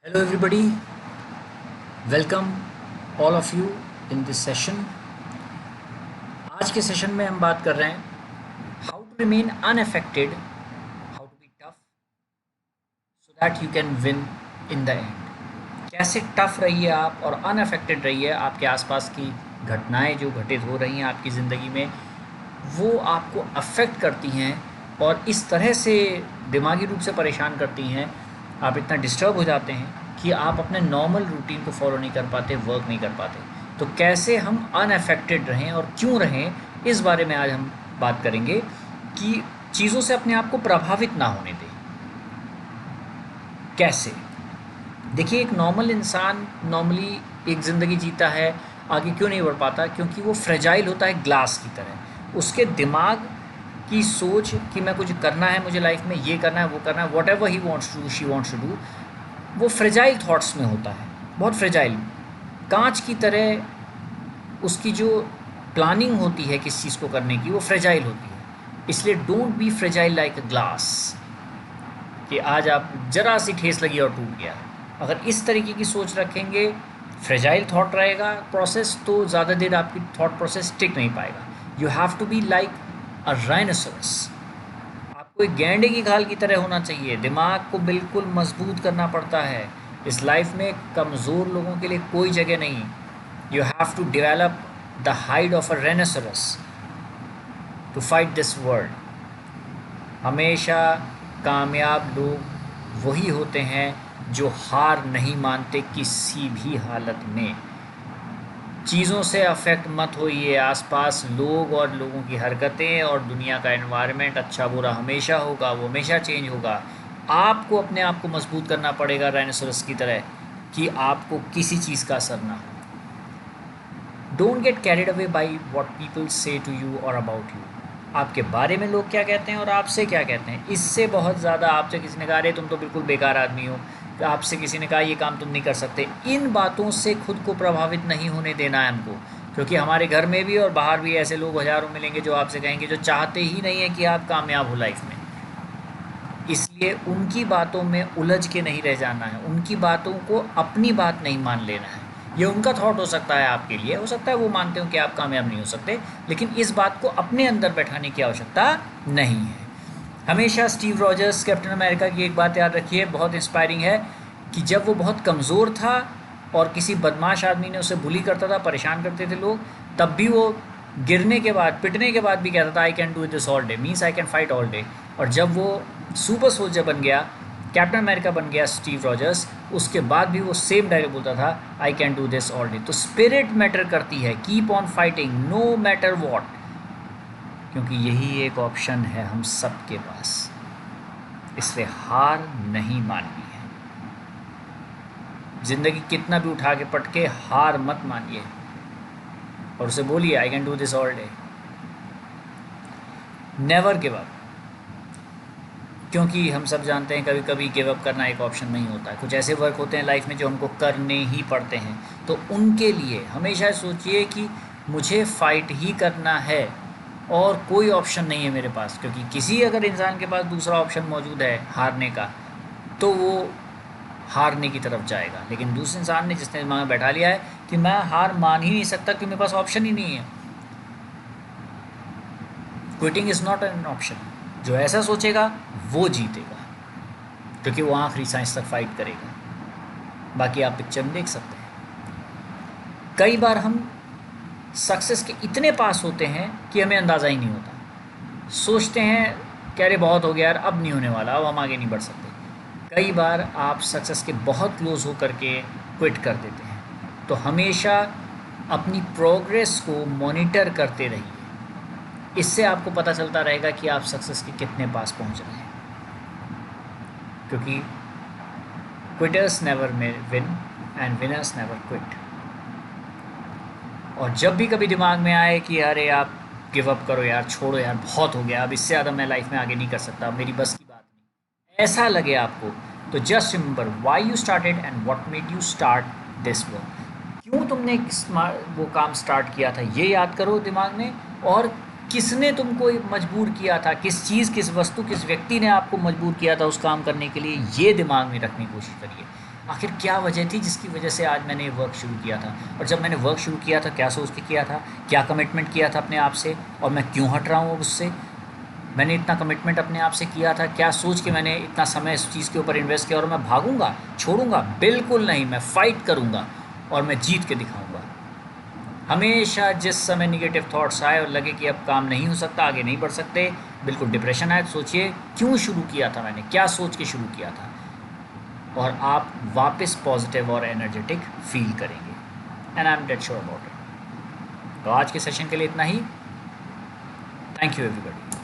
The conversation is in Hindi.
Hello, everybody. Welcome all of you in this session. आज के सेशन में हम बात कर रहे हैं how to remain unaffected, how to be tough so that you can win in the end. कैसे टफ रहिए आप और अनअफेक्टेड रहिए। आपके आसपास की घटनाएं जो घटित हो रही हैं आपकी ज़िंदगी में वो आपको अफेक्ट करती हैं और इस तरह से दिमागी रूप से परेशान करती हैं, आप इतना डिस्टर्ब हो जाते हैं कि आप अपने नॉर्मल रूटीन को फॉलो नहीं कर पाते, वर्क नहीं कर पाते। तो कैसे हम अनअफेक्टेड रहें और क्यों रहें, इस बारे में आज हम बात करेंगे कि चीज़ों से अपने आप को प्रभावित ना होने दें। कैसे? देखिए, एक नॉर्मल इंसान नॉर्मली एक ज़िंदगी जीता है, आगे क्यों नहीं बढ़ पाता? क्योंकि वो फ्रेजाइल होता है ग्लास की तरह। उसके दिमाग की सोच कि मैं कुछ करना है, मुझे लाइफ में ये करना है, वो करना है, whatever he wants to do, she wants to do, वो फ्रेजाइल थॉट्स में होता है, बहुत फ्रेजाइल। कांच की तरह उसकी जो प्लानिंग होती है किस चीज़ को करने की, वो फ्रेजाइल होती है। इसलिए don't be fragile like a glass कि आज आप जरा सी ठेस लगी और टूट गया। अगर इस तरीके की सोच रखेंगे, फ्रेजाइल थॉट रहेगा प्रोसेस, तो ज़्यादा देर आपकी थॉट प्रोसेस टिक नहीं पाएगा। You have to be like a rhinoceros. आपको एक गैंडे की खाल की तरह होना चाहिए। दिमाग को बिल्कुल मजबूत करना पड़ता है। इस लाइफ में कमज़ोर लोगों के लिए कोई जगह नहीं। You have to develop the hide of a rhinoceros to fight this world. हमेशा कामयाब लोग वही होते हैं जो हार नहीं मानते किसी भी हालत में। चीज़ों से अफेक्ट मत होइए। आसपास लोग और लोगों की हरकतें और दुनिया का एनवायरनमेंट अच्छा बुरा हमेशा होगा, वो हमेशा चेंज होगा। आपको अपने आप को मजबूत करना पड़ेगा राइनोसोरस की तरह कि आपको किसी चीज़ का असर ना हो। Don't get carried away by what people से टू यू और अबाउट यू। आपके बारे में लोग क्या कहते हैं और आपसे क्या कहते हैं, इससे बहुत ज़्यादा। आपसे किसी ने कहा अरे तुम तो बिल्कुल बेकार आदमी हो, आपसे किसी ने कहा ये काम तुम नहीं कर सकते, इन बातों से खुद को प्रभावित नहीं होने देना है हमको। क्योंकि हमारे घर में भी और बाहर भी ऐसे लोग हज़ारों मिलेंगे जो आपसे कहेंगे, जो चाहते ही नहीं है कि आप कामयाब हो लाइफ में। इसलिए उनकी बातों में उलझ के नहीं रह जाना है, उनकी बातों को अपनी बात नहीं मान लेना है। ये उनका थॉट हो सकता है, आपके लिए हो सकता है वो मानते हो कि आप कामयाब नहीं हो सकते, लेकिन इस बात को अपने अंदर बैठाने की आवश्यकता नहीं है। हमेशा स्टीव रॉजर्स कैप्टन अमेरिका की एक बात याद रखिए, बहुत इंस्पायरिंग है, कि जब वो बहुत कमज़ोर था और किसी बदमाश आदमी ने उसे बुली करता था, परेशान करते थे लोग, तब भी वो गिरने के बाद, पिटने के बाद भी कहता था I can do this all day, means I can fight all day. और जब वो सुपर सोल्जर बन गया, कैप्टन अमेरिका बन गया स्टीव रॉजर्स, उसके बाद भी वो सेम डायलॉग बोलता था I can do this all day. तो स्पिरिट मैटर करती है, keep on fighting no matter what, क्योंकि यही एक ऑप्शन है हम सब के पास। इसलिए हार नहीं माननी है। ज़िंदगी कितना भी उठा के पटके, हार मत मानिए और उसे बोलिए आई can do this all day. Never give up, क्योंकि हम सब जानते हैं कभी कभी गिव अप करना एक ऑप्शन नहीं होता है। कुछ ऐसे वर्क होते हैं लाइफ में जो हमको करने ही पड़ते हैं, तो उनके लिए हमेशा सोचिए कि मुझे फाइट ही करना है और कोई ऑप्शन नहीं है मेरे पास। क्योंकि किसी अगर इंसान के पास दूसरा ऑप्शन मौजूद है हारने का, तो वो हारने की तरफ जाएगा। लेकिन दूसरे इंसान ने, जिसने दिमाग में बैठा लिया है कि मैं हार मान ही नहीं सकता क्योंकि मेरे पास ऑप्शन ही नहीं है, quitting is not an option, जो ऐसा सोचेगा वो जीतेगा, क्योंकि वो आखिरी सांस तक फाइट करेगा। बाकी आप पिक्चर में देख सकते हैं, कई बार हम सक्सेस के इतने पास होते हैं कि हमें अंदाज़ा ही नहीं होता। सोचते हैं कि अरे बहुत हो गया यार, अब नहीं होने वाला, अब हम आगे नहीं बढ़ सकते। कई बार आप सक्सेस के बहुत क्लोज हो करके क्विट कर देते हैं। तो हमेशा अपनी प्रोग्रेस को मॉनिटर करते रहिए, इससे आपको पता चलता रहेगा कि आप सक्सेस के कितने पास पहुंच रहे हैं। क्योंकि quitters never win and winners never quit. और जब भी कभी दिमाग में आए कि अरे आप गिव अप करो यार, छोड़ो यार, बहुत हो गया, अब इससे ज़्यादा मैं लाइफ में आगे नहीं कर सकता, मेरी बस की बात नहीं, ऐसा लगे आपको, तो just remember why you started and what made you start this work. क्यों तुमने वो काम स्टार्ट किया था, ये याद करो दिमाग में। और किसने तुमको मजबूर किया था, किस चीज़, किस वस्तु, किस व्यक्ति ने आपको मजबूर किया था उस काम करने के लिए, ये दिमाग में रखने की कोशिश करिए। आखिर क्या वजह थी जिसकी वजह से आज मैंने ये वर्क शुरू किया था, और जब मैंने वर्क शुरू किया था क्या सोच के किया था, क्या कमिटमेंट किया था अपने आप से, और मैं क्यों हट रहा हूँ अब उससे। मैंने इतना कमिटमेंट अपने आप से किया था, क्या सोच के मैंने इतना समय इस चीज़ के ऊपर इन्वेस्ट किया, और मैं भागूंगा, छोड़ूंगा? बिल्कुल नहीं, मैं फ़ाइट करूंगा और मैं जीत के दिखाऊंगा। हमेशा जिस समय निगेटिव थॉट्स आए और लगे कि अब काम नहीं हो सकता, आगे नहीं बढ़ सकते, बिल्कुल डिप्रेशन आए, तो सोचिए क्यों शुरू किया था मैंने, क्या सोच के शुरू किया था, और आप वापस पॉजिटिव और एनर्जेटिक फील करेंगे। And I am dead sure about it. तो आज के सेशन के लिए इतना ही। Thank you everybody.